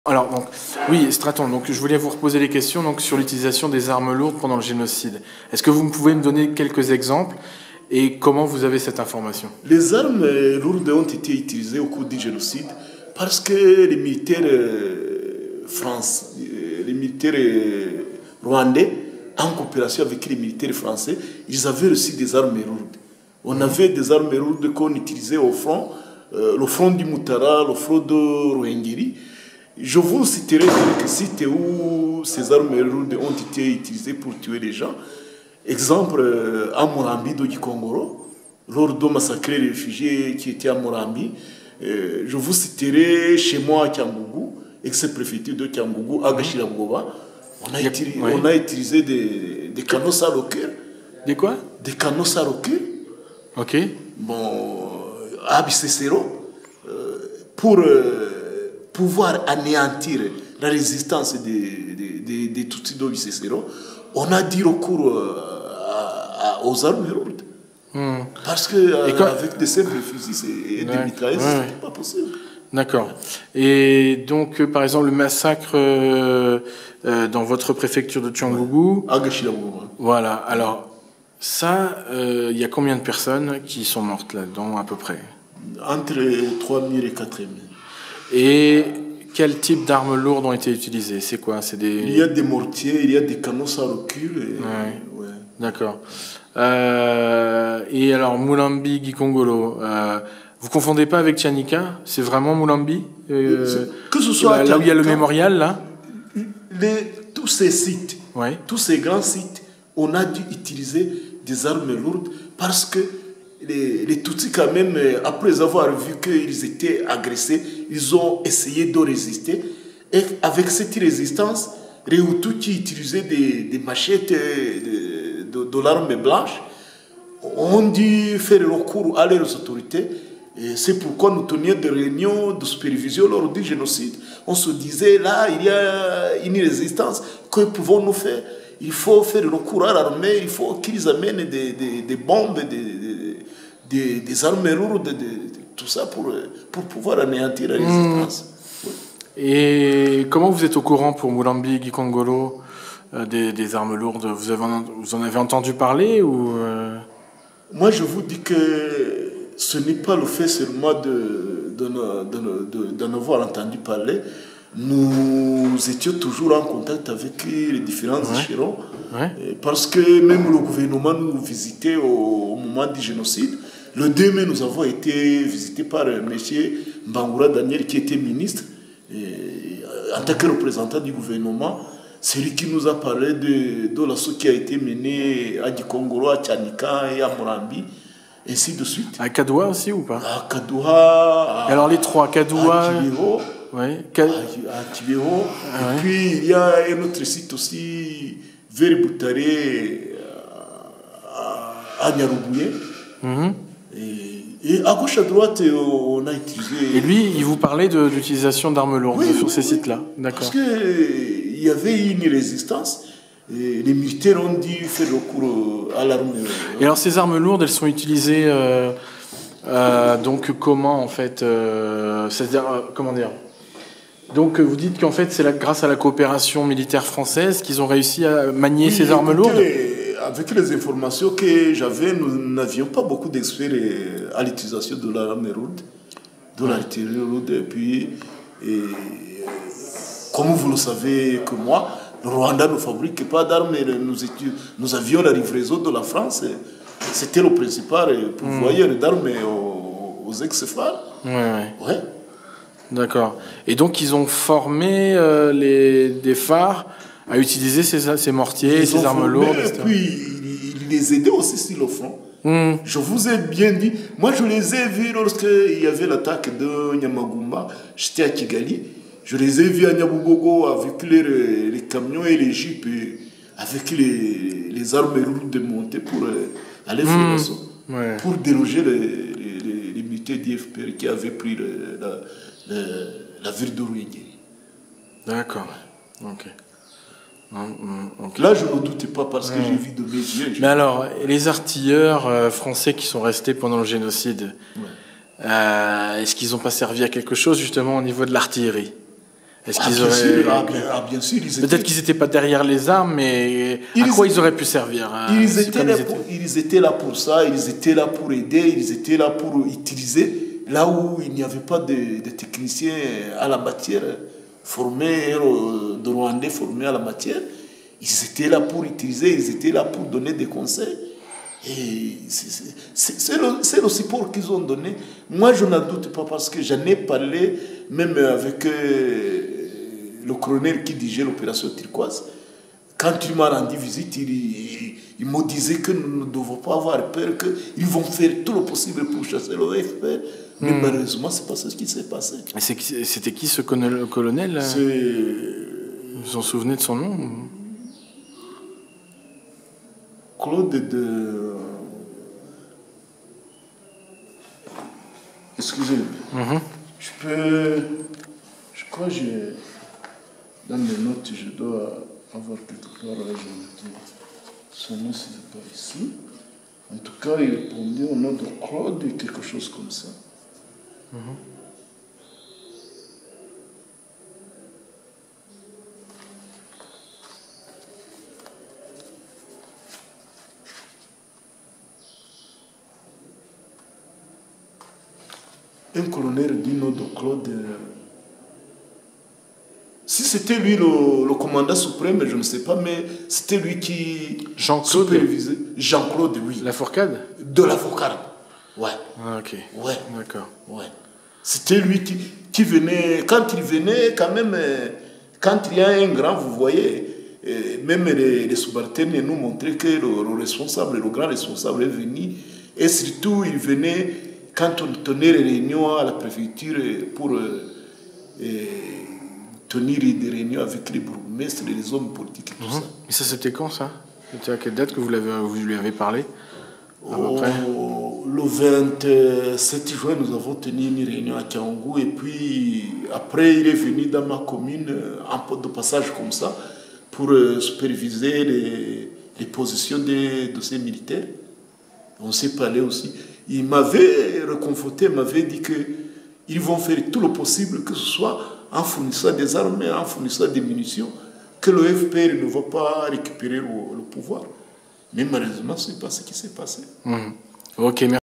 Alors, donc, oui, Straton, donc je voulais vous reposer les questions donc, sur l'utilisation des armes lourdes pendant le génocide. Est-ce que vous pouvez me donner quelques exemples et comment vous avez cette information? Les armes lourdes ont été utilisées au cours du génocide parce que les militaires les militaires rwandais, en coopération avec les militaires français, ils avaient reçu des armes lourdes. On avait des armes lourdes qu'on utilisait au front, le front du Mutara, le front de Ruhengeri. Je vous citerai quelques sites où ces armes lourdes ont été utilisées pour tuer les gens. Exemple, à Morambi de Gikongoro, lors de massacrer les réfugiés qui étaient à Morambi. Je vous citerai chez moi à Kiangougou, ex-préfecture de Kiangougou, à Gashiragoba. On a utilisé des canons salocures. Des quoi? Des canons salocures. Ok. Bon, à Bissessero, pour pouvoir anéantir la résistance des Tutsis de Bissessero, on a dit recours aux armes lourdes. Parce qu'avec des simples fusils et des mitrailleuses, c'était pas possible. D'accord. Et donc, par exemple, le massacre dans votre préfecture de Cyangugu. À Gashiragoba. Voilà. Alors, ça, il y a combien de personnes qui sont mortes là-dedans, à peu près? Entre 3 000 et 4 000. Et quel type d'armes lourdes ont été utilisées? C'est quoi? Il y a des mortiers, il y a des canons sans recul. D'accord. Et alors, Mulambi, Gikongolo, vous confondez pas avec Tianika? C'est vraiment Mulambi que ce soit là où il y a le mémorial, là? Tous ces sites, tous ces grands sites, on a dû utiliser des armes lourdes parce que les Tutsis, quand même, après avoir vu qu'ils étaient agressés, ils ont essayé de résister. Et avec cette résistance, les Hutus qui utilisaient des machettes de l'arme blanche ont dû faire recours à leurs autorités. Et c'est pourquoi nous tenions des réunions de supervision lors du génocide. On se disait, là, il y a une résistance. Que pouvons-nous faire? Il faut faire recours à l'armée, il faut qu'ils amènent des bombes, des armes lourdes, tout ça pour pouvoir anéantir la résistance. Et comment vous êtes au courant pour Mulambi, Gikongolo, des armes lourdes? Vous en avez entendu parler ou Moi, je vous dis que ce n'est pas le fait seulement d'en avoir entendu parler. Nous étions toujours en contact avec les différents échelons, parce que même le gouvernement nous visitait au moment du génocide. Le 2 mai, nous avons été visités par M. Mbangura Daniel, qui était ministre, en tant que représentant du gouvernement. C'est lui qui nous a parlé de l'assaut qui a été mené à Gikongoro, à Tianika et à Morambi, ainsi de suite. À Kadoua aussi ou pas? À Kadoua. Alors les trois, Kadoua. À Kibého. À Kibého. Et puis il y a un autre site aussi, vers Boutaré, à Nyarugouye. Et à gauche, à droite, on a utilisé... Et lui, il vous parlait de l'utilisation d'armes lourdes sur ces sites-là? D'accord. Parce qu'il y avait une résistance, et les militaires ont dû faire recours à l'arme. Et alors, ces armes lourdes, elles sont utilisées donc comment, en fait c'est-à-dire, comment dire? Donc, vous dites qu'en fait, c'est grâce à la coopération militaire française qu'ils ont réussi à manier ces armes lourdes? Avec les informations que j'avais, nous n'avions pas beaucoup d'experts à l'utilisation de l'arme lourde, de l'artillerie lourde. Et puis, comme vous le savez que moi, le Rwanda ne fabrique pas d'armes. Nous avions la livraison de la France. C'était le principal pourvoyeur d'armes aux ex-FAR. Ouais. D'accord. Et donc, ils ont formé des phares à utiliser ces mortiers, ces armes lourdes, etc. Et puis, ils les aidaient aussi sur le front. Je vous ai bien dit, moi je les ai vus lorsqu'il y avait l'attaque de Nyamagumba, j'étais à Kigali, je les ai vus à Nyabugogo avec les camions et les jeeps, avec les armes lourdes démontées pour aller faire l'assaut, pour déloger les militaires d'IFPR qui avaient pris la ville de Ruhengeri. D'accord, ok. Là, je ne doutais pas parce que j'ai vu de mes yeux. Mais alors, les artilleurs français qui sont restés pendant le génocide, est-ce qu'ils n'ont pas servi à quelque chose justement au niveau de l'artillerie? Est-ce qu'ils auraient... bien sûr, peut-être qu'ils n'étaient pas derrière les armes, mais à quoi ils auraient pu servir? Ils étaient là pour ça, ils étaient là pour aider, ils étaient là pour utiliser là où il n'y avait pas de techniciens à la matière formés, de Rwandais formés à la matière. Ils étaient là pour utiliser, ils étaient là pour donner des conseils. Et c'est le support qu'ils ont donné. Moi, je n'en doute pas parce que j'en ai parlé même avec le colonel qui dirigeait l'opération turquoise. Quand il m'a rendu visite, il me disait que nous ne devons pas avoir peur, qu'ils vont faire tout le possible pour chasser le FPR. Mais malheureusement, ce n'est pas ce qui s'est passé. C'était qui ce colonel? Vous vous en souvenez de son nom? Claude Excusez-moi. Je crois que dans mes notes, je dois avoir quelque part son nom, ce n'est pas ici. En tout cas, il répondait au nom de Claude, quelque chose comme ça. Un colonel du nom de Claude. Si c'était lui le commandant suprême, je ne sais pas, mais c'était lui qui supervisait. Jean-Claude, oui. La Fourcade? De la Fourcade. Ouais. Ah, ok. Ouais. D'accord. Ouais. C'était lui qui venait, quand il venait, quand même, quand il y a un grand, vous voyez, même les subalternes nous montraient que le responsable, le grand responsable est venu, et surtout il venait quand on tenait les réunions à la préfecture pour tenir des réunions avec les bourgmestres et les hommes politiques et tout ça. Et ça, c'était quand, ça? C'était à quelle date que vous lui avez parlé? Le 27 juin, nous avons tenu une réunion à Kiangou, et puis après, il est venu dans ma commune, en pot de passage comme ça, pour superviser les positions des dossiers militaires. On s'est parlé aussi. Il m'avait réconforté, il m'avait dit qu'ils vont faire tout le possible, que ce soit en fournissant des armes, en fournissant des munitions, que le FPR ne va pas récupérer le pouvoir. Mais malheureusement, ce n'est pas ce qui s'est passé. Ok, merci.